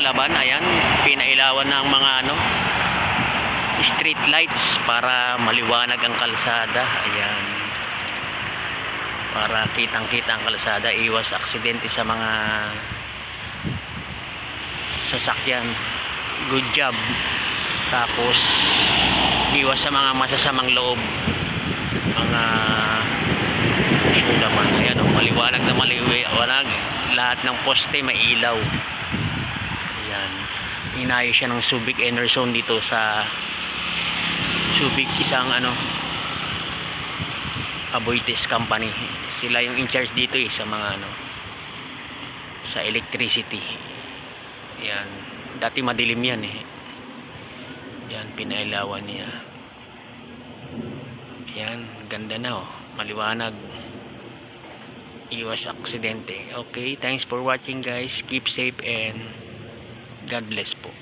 Palaban, ayan, pinailawan ng mga street lights para maliwanag ang kalsada. Ayan, para kitang-kita ang kalsada, iwas aksidente sa mga sasakyan. Good job. Tapos iwas sa mga masasamang loob, mga sulaman. Ayan, maliwanag na maliwanag, lahat ng poste may ilaw. Ayan, inayos siya ng Subic Enerzone dito sa Subic, isang Aboitiz company. Sila yung in charge dito sa mga sa electricity. Ayan, dati madilim yan Ayan, pinailawan niya. Ayan, ganda na maliwanag, iwas aksidente. Okay, thanks for watching guys, keep safe and God bless po.